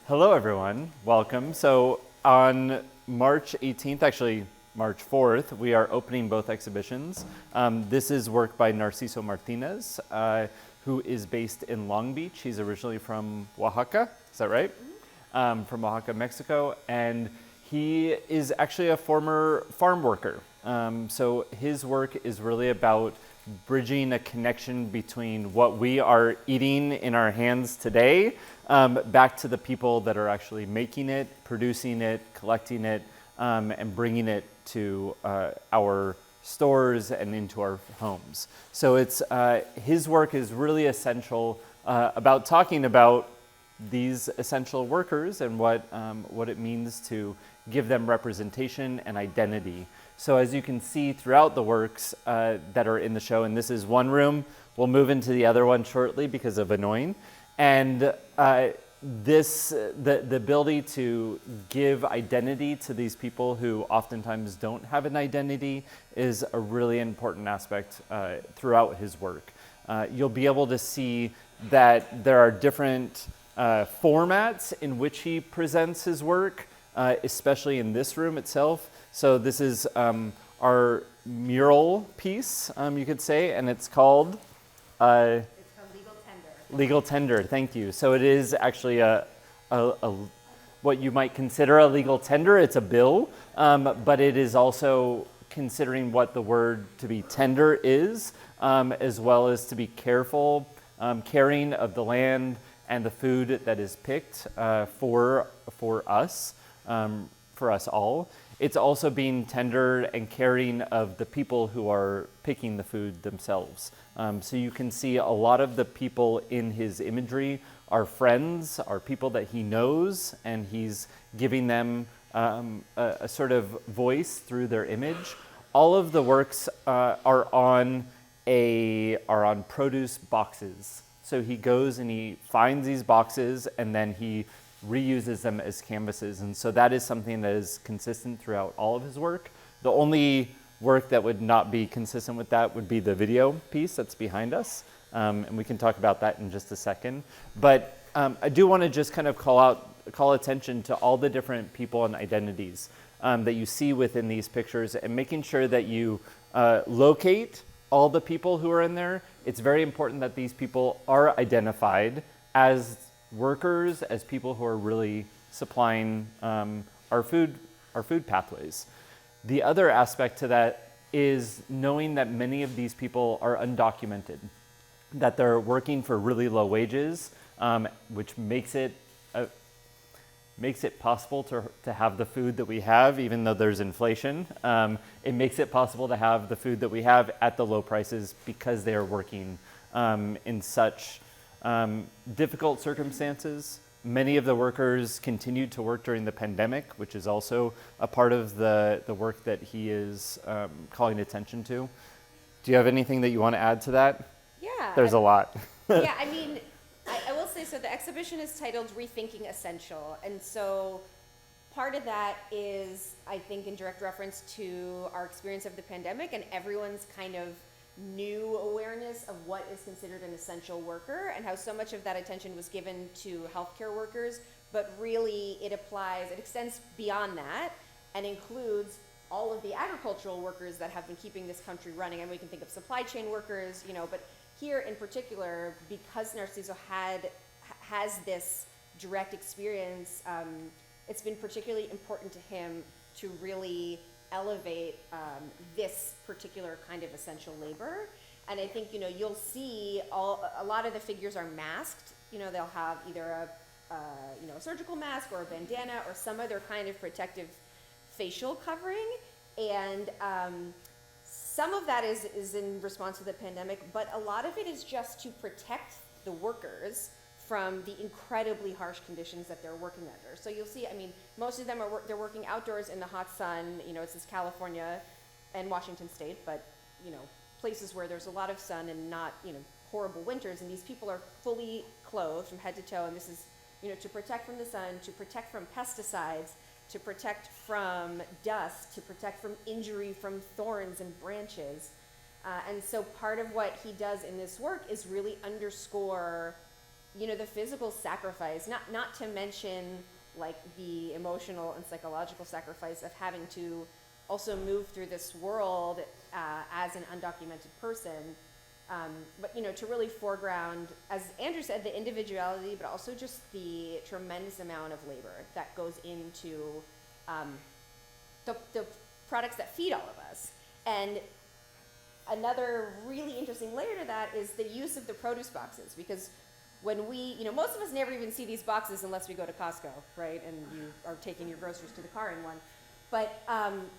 Hello, everyone. Welcome. So on March 18th, actually March 4th, we are opening both exhibitions. This is work by Narsiso Martinez, who is based in Long Beach. He's originally from Oaxaca. Is that right? From Oaxaca, Mexico. And he is actually a former farm worker. So his work is really about bridging a connection between what we are eating in our hands today back to the people that are actually making it, producing it, collecting it, and bringing it to our stores and into our homes. So it's his work is really essential about talking about these essential workers and what it means to give them representation and identity. So as you can see throughout the works that are in the show, and this is one room, we'll move into the other one shortly because of annoying. And the ability to give identity to these people who oftentimes don't have an identity is a really important aspect throughout his work. You'll be able to see that there are different formats in which he presents his work, especially in this room itself. So this is our mural piece, you could say, and it's called? It's called Legal Tender. Legal Tender, thank you. So it is actually a what you might consider a legal tender. It's a bill, but it is also considering what the word to be tender is, as well as to be careful, caring of the land and the food that is picked for us all. It's also being tender and caring of the people who are picking the food themselves. So you can see a lot of the people in his imagery are friends, are people that he knows, and he's giving them a sort of voice through their image. All of the works are on produce boxes. So he goes and he finds these boxes and then he reuses them as canvases. And so that is something that is consistent throughout all of his work. The only work that would not be consistent with that would be the video piece that's behind us. And we can talk about that in just a second. But I do want to just kind of call attention to all the different people and identities that you see within these pictures, and making sure that you locate all the people who are in there. It's very important that these people are identified as workers, as people who are really supplying our food pathways. The other aspect to that is knowing that many of these people are undocumented, that they're working for really low wages, which makes it possible to have the food that we have, even though there's inflation. It makes it possible to have the food that we have at the low prices because they are working in such difficult circumstances. Many of the workers continued to work during the pandemic, which is also a part of the work that he is calling attention to. Do you have anything that you want to add to that? Yeah. There's a lot. Yeah, I mean, I will say, so the exhibition is titled Rethinking Essential. And so part of that is, I think, in direct reference to our experience of the pandemic and everyone's kind of new awareness of what is considered an essential worker, and how so much of that attention was given to healthcare workers, but really it extends beyond that and includes all of the agricultural workers that have been keeping this country running. And we can think of supply chain workers, but here in particular, because Narciso has this direct experience, it's been particularly important to him to really elevate this particular kind of essential labor. And I think you'll see a lot of the figures are masked. They'll have either a surgical mask or a bandana or some other kind of protective facial covering, and some of that is in response to the pandemic, but a lot of it is just to protect the workers from the incredibly harsh conditions that they're working under. So you'll see, most of them they're working outdoors in the hot sun. It's this California and Washington State, but places where there's a lot of sun and not horrible winters. And these people are fully clothed from head to toe, and this is to protect from the sun, to protect from pesticides, to protect from dust, to protect from injury from thorns and branches. And so part of what he does in this work is really underscore the physical sacrifice, not to mention like the emotional and psychological sacrifice of having to also move through this world as an undocumented person. But to really foreground, as Andrew said, the individuality, but also just the tremendous amount of labor that goes into the products that feed all of us. And another really interesting layer to that is the use of the produce boxes, because when we, most of us never even see these boxes unless we go to Costco, right? And you are taking your groceries to the car in one. But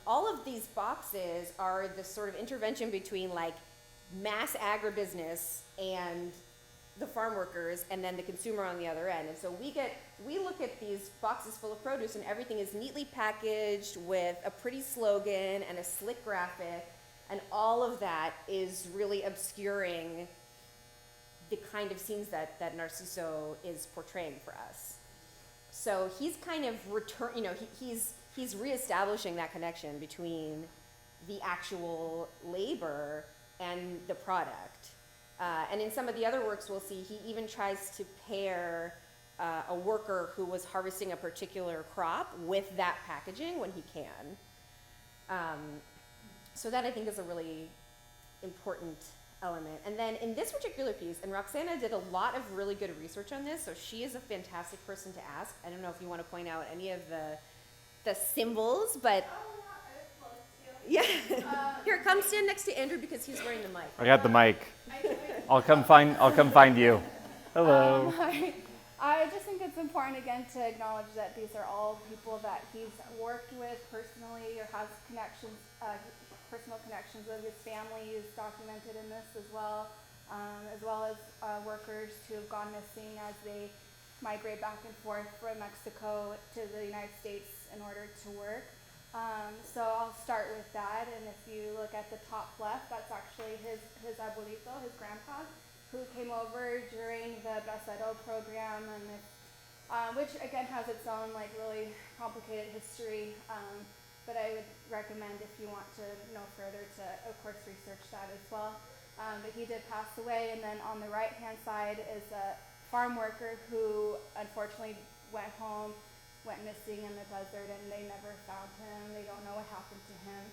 all of these boxes are this sort of intervention between like mass agribusiness and the farm workers and then the consumer on the other end. And so we look at these boxes full of produce and everything is neatly packaged with a pretty slogan and a slick graphic, and all of that is really obscuring the kind of scenes that Narciso is portraying for us. So he's kind of he's reestablishing that connection between the actual labor and the product. And in some of the other works we'll see, he even tries to pair a worker who was harvesting a particular crop with that packaging when he can. So that I think is a really important element. And then in this particular piece, and Roxana did a lot of really good research on this, so she is a fantastic person to ask. I don't know if you want to point out any of the symbols, but yeah. Here, come stand next to Andrew because he's wearing the mic. I got the mic. I'll come find you. Hello. I just think it's important again to acknowledge that these are all people that he's worked with personally or has connections, personal connections with. His family is documented in this as well as workers who have gone missing as they migrate back and forth from Mexico to the United States in order to work. So I'll start with that, and if you look at the top left, that's actually his abuelito, his grandpa, who came over during the Bracero program, and which again has its own like really complicated history. But I would recommend, if you want to know further, to of course research that as well. But he did pass away, and then on the right-hand side is a farm worker who unfortunately went missing in the desert, and they never found him. They don't know what happened to him.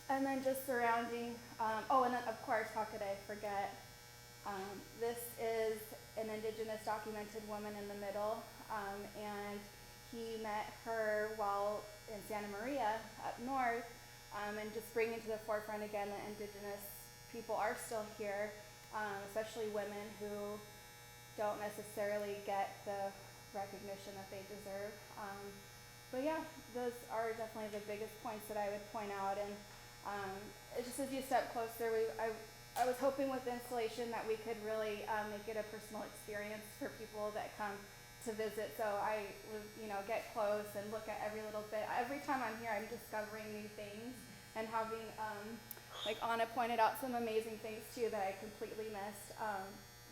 And then just surrounding, and then of course, how could I forget? This is an indigenous documented woman in the middle, and he met her while in Santa Maria up north, and just bringing to the forefront again that indigenous people are still here, especially women who don't necessarily get the recognition that they deserve. But yeah, those are definitely the biggest points that I would point out. And just as you step closer, I was hoping with the installation that we could really make it a personal experience for people that come to visit. So I would, get close and look at every little bit. Every time I'm here, I'm discovering new things and having, like Anna pointed out some amazing things too that I completely missed.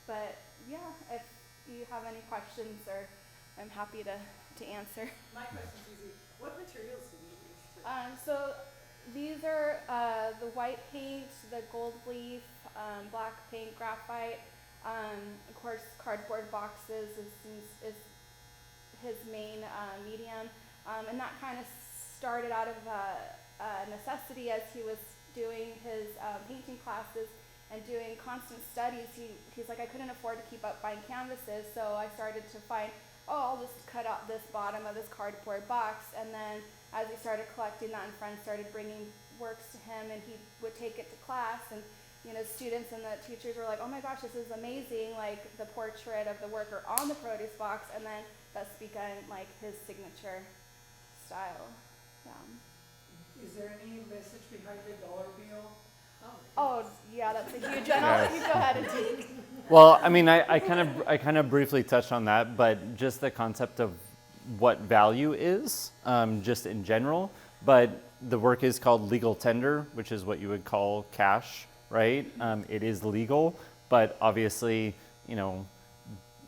But yeah, if you have any questions, or I'm happy to answer. My question's easy. What materials do you use? So these are the white paint, the gold leaf, black paint, graphite. Of course, cardboard boxes is his main medium. And that kind of started out of necessity as he was doing his painting classes and doing constant studies. He's like, I couldn't afford to keep up buying canvases, so I started to find, I'll just cut out this bottom of this cardboard box. And then as he started collecting that, and friends started bringing works to him, and he would take it to class, and students and the teachers were like, oh my gosh, this is amazing, like the portrait of the worker on the produce box, and then thus began like his signature style. Is there any message behind the dollar bill? Oh yeah, that's a huge one. I'll let you go ahead and take. Well, I mean, I kind of briefly touched on that, but just the concept of what value is, just in general. But the work is called legal tender, which is what you would call cash, right? It is legal, but obviously,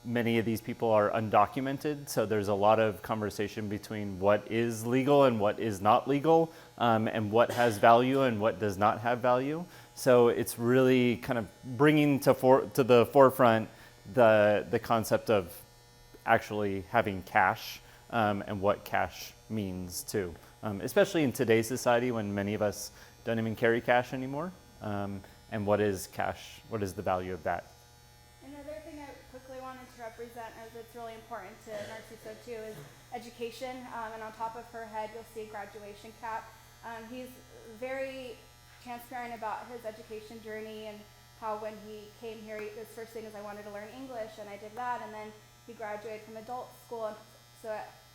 many of these people are undocumented, so there's a lot of conversation between what is legal and what is not legal, and what has value and what does not have value. So it's really kind of bringing to the forefront the concept of actually having cash and what cash means too, especially in today's society when many of us don't even carry cash anymore. And what is cash? What is the value of that? Another thing I quickly wanted to represent, as it's really important to Narciso too, is education. And on top of her head, you'll see a graduation cap. He's very transparent about his education journey and how when he came here, his first thing is I wanted to learn English, and I did that. And then he graduated from adult school, and so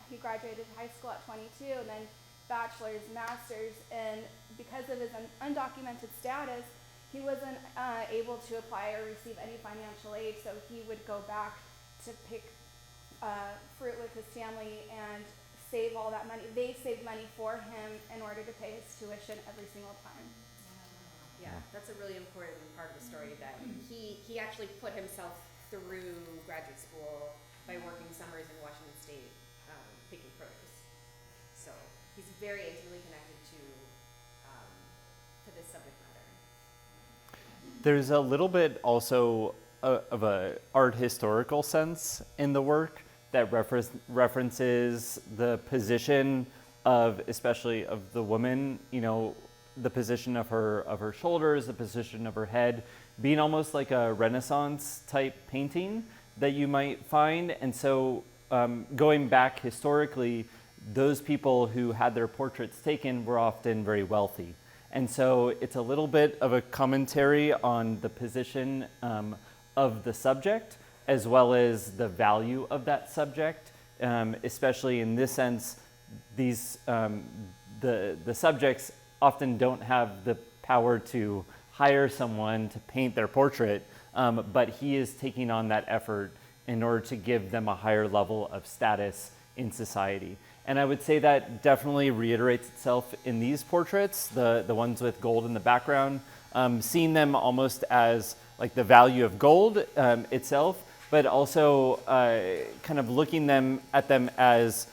he graduated high school at 22, and then bachelor's, master's, and because of his undocumented status, he wasn't able to apply or receive any financial aid, so he would go back to pick fruit with his family and save all that money. They saved money for him in order to pay his tuition every single time. Yeah, that's a really important part of the story, that he actually put himself through graduate school by working summers in Washington State picking produce. So he's very intimately connected to this subject matter. There's a little bit also of a art historical sense in the work that references the position of, especially of the woman, the position of her shoulders, the position of her head, being almost like a Renaissance type painting that you might find. And so going back historically, those people who had their portraits taken were often very wealthy. And so it's a little bit of a commentary on the position of the subject, as well as the value of that subject, especially in this sense, these the subjects often don't have the power to hire someone to paint their portrait, but he is taking on that effort in order to give them a higher level of status in society. And I would say that definitely reiterates itself in these portraits, the ones with gold in the background, seeing them almost as like the value of gold itself, but also kind of looking at them as,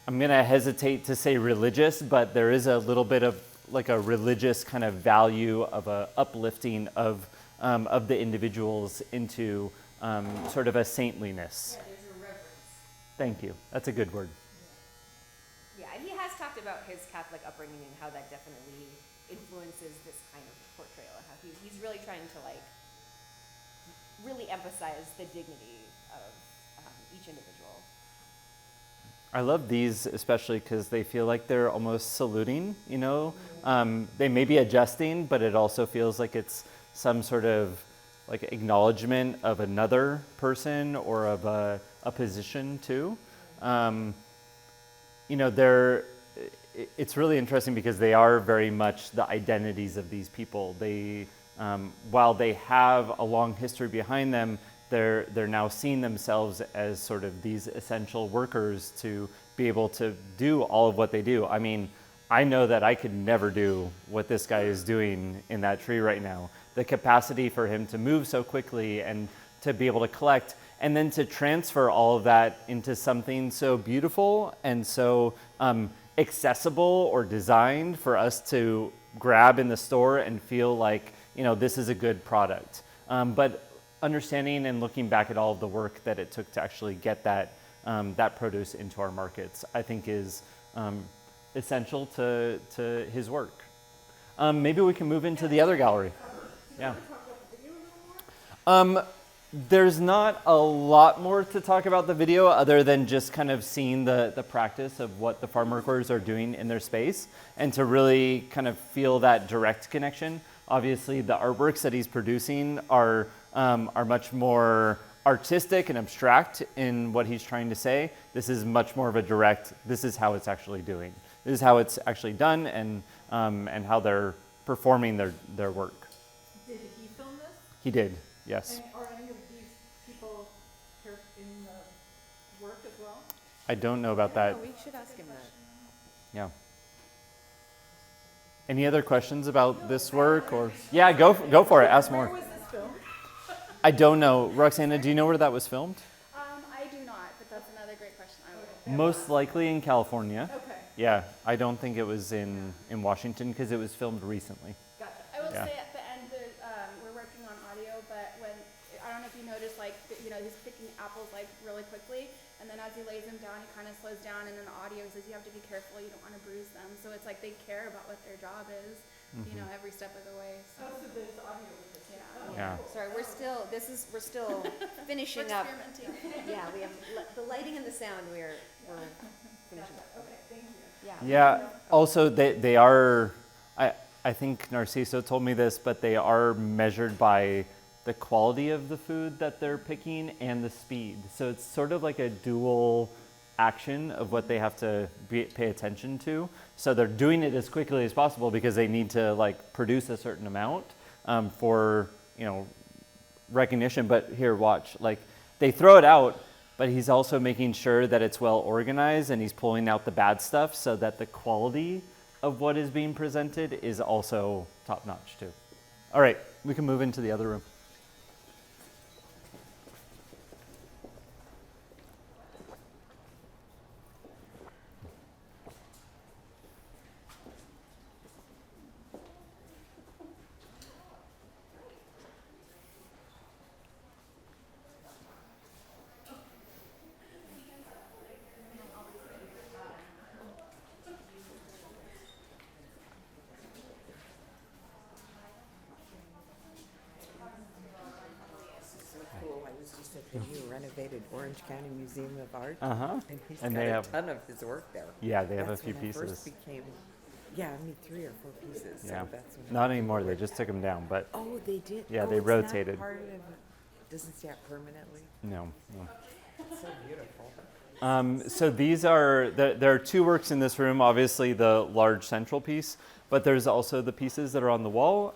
I'm gonna hesitate to say religious, but there is a little bit of like a religious kind of value of a uplifting of the individuals into sort of a saintliness. Yeah, there's a reverence. Thank you. That's a good word. Yeah, and he has talked about his Catholic upbringing and how that definitely influences this kind of portrayal, and how he's really trying to really emphasize the dignity of each individual. I love these especially because they feel like they're almost saluting, They may be adjusting, but it also feels like it's some sort of like acknowledgement of another person or of a position too. It's really interesting because they are very much the identities of these people. They, while they have a long history behind them, they're now seeing themselves as sort of these essential workers to be able to do all of what they do. I mean, I know that I could never do what this guy is doing in that tree right now. The capacity for him to move so quickly and to be able to collect and then to transfer all of that into something so beautiful and so accessible or designed for us to grab in the store and feel like, this is a good product. But understanding and looking back at all of the work that it took to actually get that produce into our markets, I think is essential to his work. Maybe we can move into the other gallery. Yeah. There's not a lot more to talk about the video other than just kind of seeing the practice of what the farm workers are doing in their space and to really kind of feel that direct connection. Obviously, the artworks that he's producing are much more artistic and abstract in what he's trying to say. This is much more of a direct, this is how it's actually doing. This is how it's actually done and how they're performing their work. Did he film this? He did, yes. And are any of these people here in the work as well? I don't know about that. We should ask him that. Yeah. Any other questions about this work or? Yeah, go for it. Ask more. Where was this filmed? I don't know. Roxana, do you know where that was filmed? I do not, but that's another great question. I would. Most likely in California. Okay, Yeah, I don't think it was in Washington because it was filmed recently. gotcha. I will Yeah. say at the end, we're working on audio, but I don't know if you apples like really quickly, and then as he lays them down, he kind of slows down, and then the audio says you have to be careful, you don't want to bruise them. So it's like they care about what their job is, you know, every step of the way. So. Oh, so there's audio with this. Yeah. Oh, Yeah. cool. Sorry, we're still finishing up. Experimenting. Yeah, we have the lighting and the sound. We're finishing up. Okay, thank you. Yeah. Also, they are. I think Narciso told me this, but they are measured by the quality of the food that they're picking and the speed. So it's sort of like a dual action of what they have to pay attention to. So they're doing it as quickly as possible because they need to like produce a certain amount for recognition. But here, watch, like they throw it out, but he's also making sure that it's well organized and he's pulling out the bad stuff so that the quality of what is being presented is also top notch too. All right, we can move into the other room. Cool. I was just at the new renovated Orange County Museum of Art. Uh-huh. And he's And got they a have- ton of his work there. Yeah, they have That's a few when I pieces. first became, yeah, I mean 3 or 4 pieces. Yeah, So that's when not anymore. They just took them down, but Oh, they did. Yeah, Oh, they it's rotated. Not part of, doesn't stay up permanently. no. It's so beautiful. So these are, there are 2 works in this room, obviously the large central piece, but there's also the pieces that are on the wall.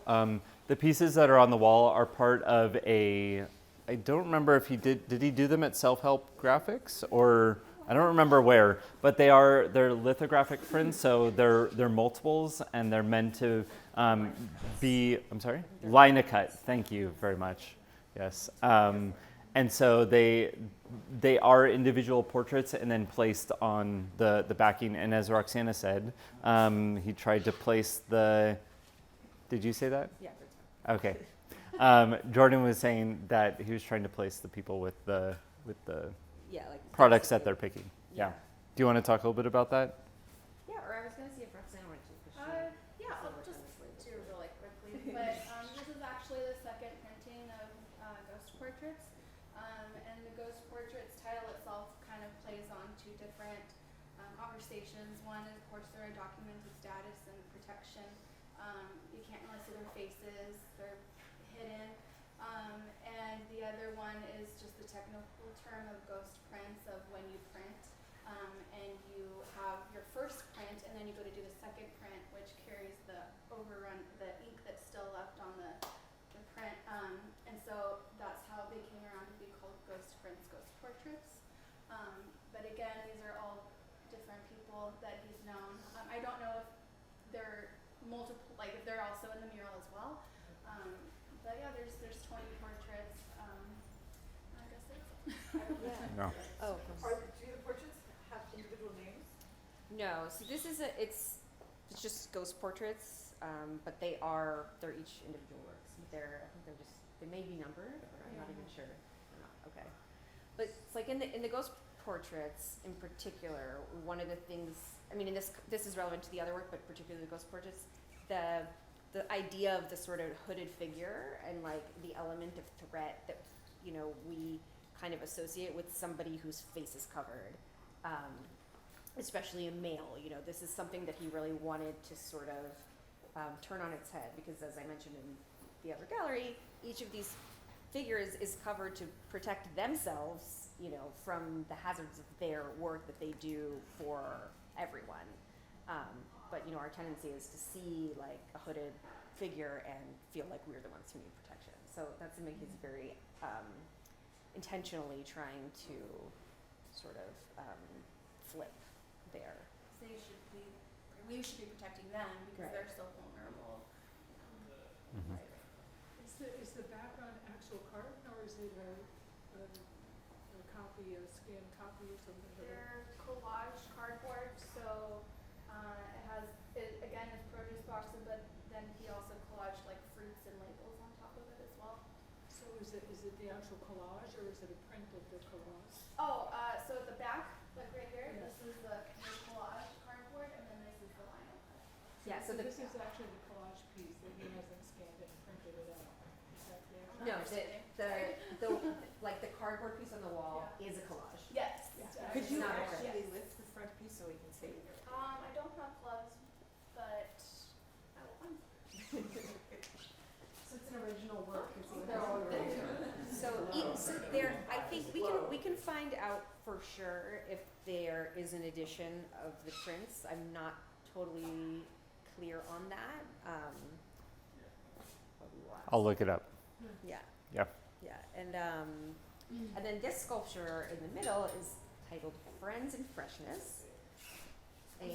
The pieces that are on the wall are part of I don't remember if did he do them at Self-Help Graphics or, I don't remember where, but they're lithographic prints, so they're multiples and they're meant to be, I'm sorry? Linocut, thank you very much, yes. And so they are individual portraits and then placed on the backing. And as Roxana said, he tried to place did you say that? Yeah. Okay. Jordan was saying that he was trying to place the people with the Yeah, like products that they're picking. Yeah. Yeah. Do you want to talk a little bit about that? Yeah, or I was gonna see if Roxanne wanted to. 'Cause she Yeah, I'll worked on just this do really quickly. But this is actually the second printing of ghost portraits. And the ghost portraits title itself kind of plays on 2 different conversations. One is, of course, their documented status and protection. You can't really see their faces; they're hidden. And the other one is just the technical term of ghost prints, of when you print, and you have your first print, and then you go to do the second print, which carries the ink that's still left on the print. And so that's how they came around to be called ghost prints, ghost portraits. But again, these are all different people that he's known. I don't know if they're multiple, like if they're also in the mural as well. But yeah, there's 20 portraits. I guess that's it. No. Oh, Do the portraits have individual names? no. So this is it's just ghost portraits, but they're each individual works. I think they may be numbered, or I'm not even sure. Or not. Okay. But it's like in the ghost portraits in particular, one of the things, I mean, this is relevant to the other work, but particularly the ghost portraits, the idea of the sort of hooded figure and like the element of threat that we kind of associate with somebody whose face is covered, especially a male. This is something that he really wanted to sort of turn on its head, because as I mentioned in the other gallery, each of these figures is covered to protect themselves, from the hazards of their work that they do for everyone. But our tendency is to see like a hooded figure and feel like we're the ones who need protection. So that's something he's very intentionally trying to sort of flip there. We should be protecting them because Right. they're so vulnerable. Mhm. Is the background actual carton, or is it a copy, a scanned copy or something? They're collage cardboard, so it again is produce boxes, but then he also collaged like fruits and labels on top of it as well. So So is it the actual collage or is it a print of the collage? Oh, so at the back, like right here, this is the collage cardboard, and then this is the vinyl cut. Yeah, so This is actually the collage piece that he hasn't scanned it and printed it out. Is that the actual? No, the like the cardboard piece on the wall is a collage. Yes. Could you Not a print. actually lift the front piece so we can see? I don't have gloves, but I will find some. So it's an original work. So there, I think we can find out for sure if there is an edition of the prints. I'm not totally clear on that. I'll look it up. Yeah. Yeah. Yeah, and then this sculpture in the middle is titled "Friends in Freshness." And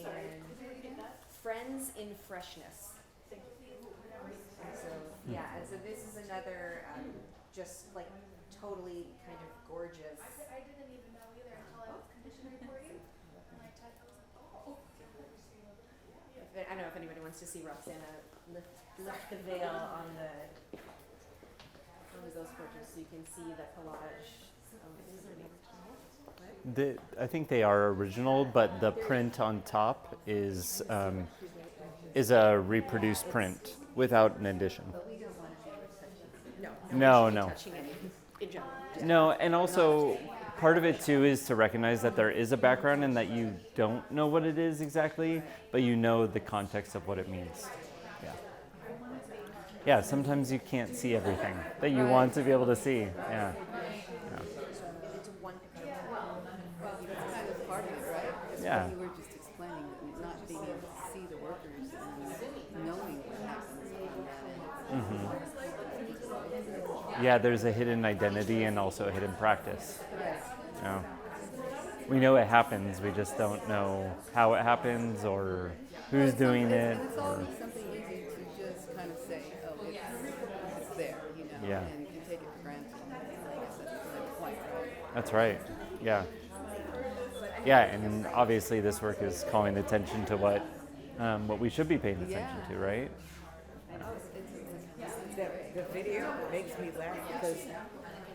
Friends in Freshness. And so and so this is another just like totally kind of gorgeous. I didn't even know either until I was condition reporting. And I typed, I was like, oh. I don't know if anybody wants to see Roxana lift the veil on those portraits so you can see the collage. I think they are original, but the print on top is a reproduced print without an addition. No. Touching any in general. No, and also part of it too is to recognize that there is a background and that you don't know what it is exactly, but you know the context of what it means. Yeah. Yeah, sometimes you can't see everything that you want to be able to see. Yeah. It's one picture. Well, that's kind of part of it, right? That's Yeah. what you were just explaining, not being able to see the workers and knowing what happens. Yeah, there's a hidden identity and also a hidden practice. Yeah. We know it happens, we just don't know how it happens or who's doing it. And it's Or, always something easy to just kind of say, oh, it's there, you know, Yeah. and you can take it for granted. I guess that's the point, right? that's right. Yeah. Yeah, and obviously this work is calling attention to what we should be paying attention to, right? The video makes me laugh because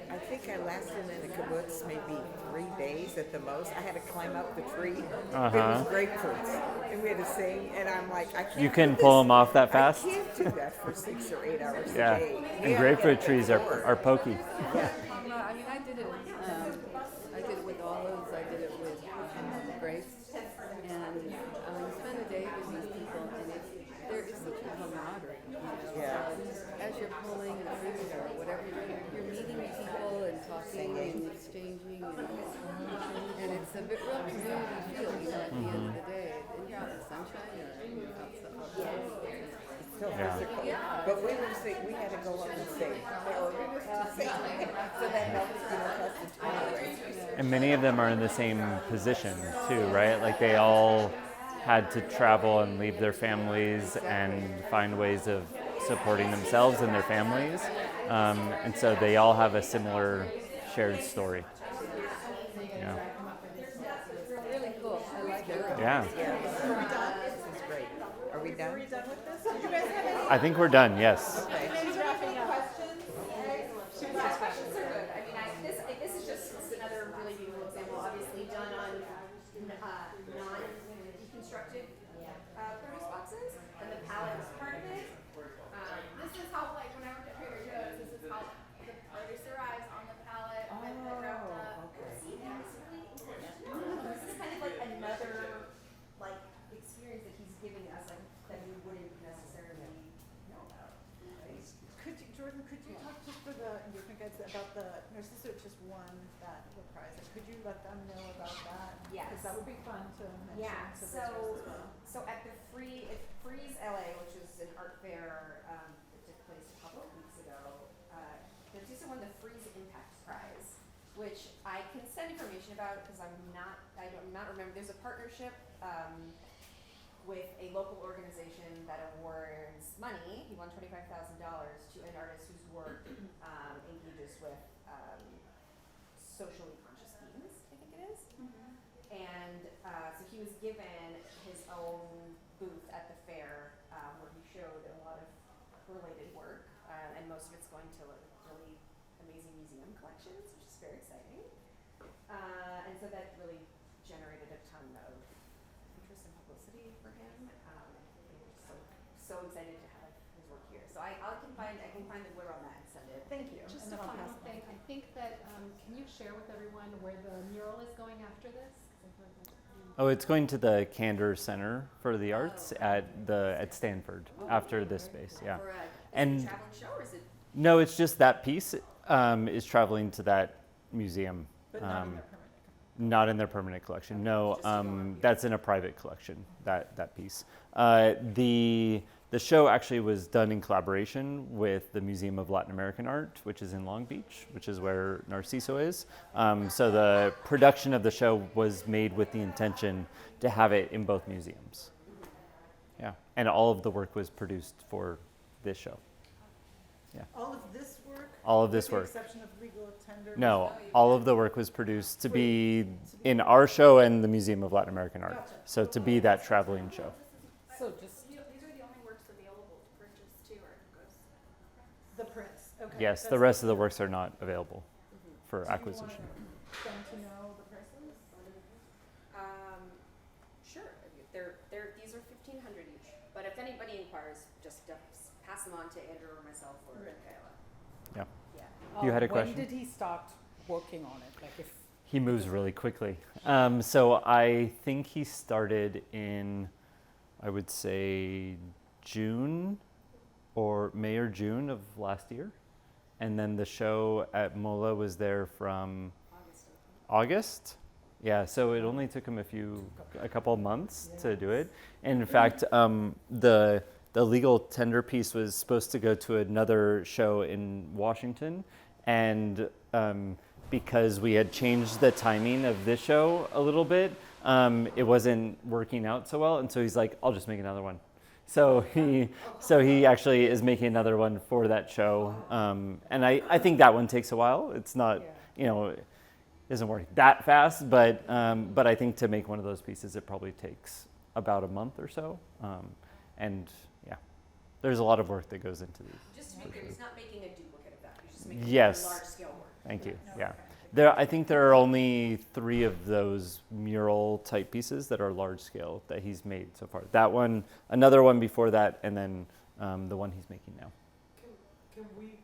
I think I lasted in the kibbutz maybe 3 days at the most. I had to climb up the tree. It was grapefruits. And we had to sing, and I'm like, I can't You couldn't do pull this. them off that fast? I can't do that for 6 or 8 hours Yeah. a day. And grapefruit trees are pokey. Well, I mean, I did it with olives, I did it with grapes, and you spend a day with these people, and there is such a camaraderie. You know? Yeah. As you're pulling and fruit or whatever, you're meeting people and talking and exchanging, and it's a bit real community feel, you know, at the end of the day. And you're out in the sunshine or you're outside. So physical. But we would say we had to go up and sing. So that helps, us to time away. And many of them are in the same position too, right? Like they all had to travel and leave their families and find ways of supporting themselves and their families. And so they all have a similar shared story. Yeah. Really cool. I like it. Yeah. This is great. Are we done? I think we're done, yes. Questions are good. I mean, this is just another really beautiful example, obviously done on non-deconstructed produce boxes, and the palette is part of it. This is how, like, when I worked at Trader Joe's, this is how the produce arrives on the pallet with it wrapped up. See, that's really interesting. This is kind of like another experience that he's giving us that we wouldn't necessarily know about. Jordan, could you talk just for the engagement guides about the Narsiso just won that prize? Could you let them know about that? Yes. Because that would be fun to mention Yeah, to visitors as well. so at the Freeze LA, which is an art fair that took place a couple of weeks ago, Narciso won the Freeze Impact Prize, which I can send information about because I do not remember. There's a partnership with a local organization that awards money. He won $25,000 to an artist whose work engages with socially conscious themes, I think it is. And so he was given his own booth at the fair where he showed a lot of related work, and most of it's going to really collections, which is very exciting. And so that really generated a ton of interest and publicity for him. So excited to have his work here. So I can find the where on that and send it. Thank you. Just And a then I'll final pass it on. thing, I think that, can you share with everyone where the mural is going after this? 'Cause I feel like that's pretty- Oh, it's going to the Candor Center for the Arts at Stanford after this space. Yeah. For a And- traveling show, or is it? No, it's just that piece is traveling to that museum. But not in their permanent. Not in their permanent collection. No, Just to go on, yeah. that's in a private collection. That piece. The show actually was done in collaboration with the Museum of Latin American Art, which is in Long Beach, which is where Narsiso is. So the production of the show was made with the intention to have it in both museums. Yeah, and all of the work was produced for this show. All of this work? All of this with work. the exception of legal tender? No, all of the work was produced to be in our show and the Museum of Latin American Art. Gotcha. So to be that traveling show. So just These are the only works available to purchase too, or goes. the prints, okay. Yes, the that's- rest of the works are not available for Do you want acquisition. them to know the prices? Sure. These are 1,500 each. But if anybody inquires, just pass them on to Andrew or myself or Right. Kayla. Yeah. You had a question? When did he start working on it? Like if He moves really quickly. So I think he started in, I would say, June or May or June of last year. And then the show at MOLA was there from August? Yeah, so it only took him a couple of months to do it. And in fact, the legal tender piece was supposed to go to another show in Washington, and because we had changed the timing of this show a little bit, it wasn't working out so well, and so he's like, "I'll just make another one." So he actually is making another one for that show, and I think that one takes a while. It's not, it doesn't work that fast, but I think to make one of those pieces, it probably takes about a month or so, and yeah, there's a lot of work that goes into these. Just to be clear, he's not making a duplicate of that. He's just making Yes. large scale work. Thank you. No, Yeah. okay. I think there are only 3 of those mural type pieces that are large scale that he's made so far. That one, another one before that, and then the one he's making now. Can we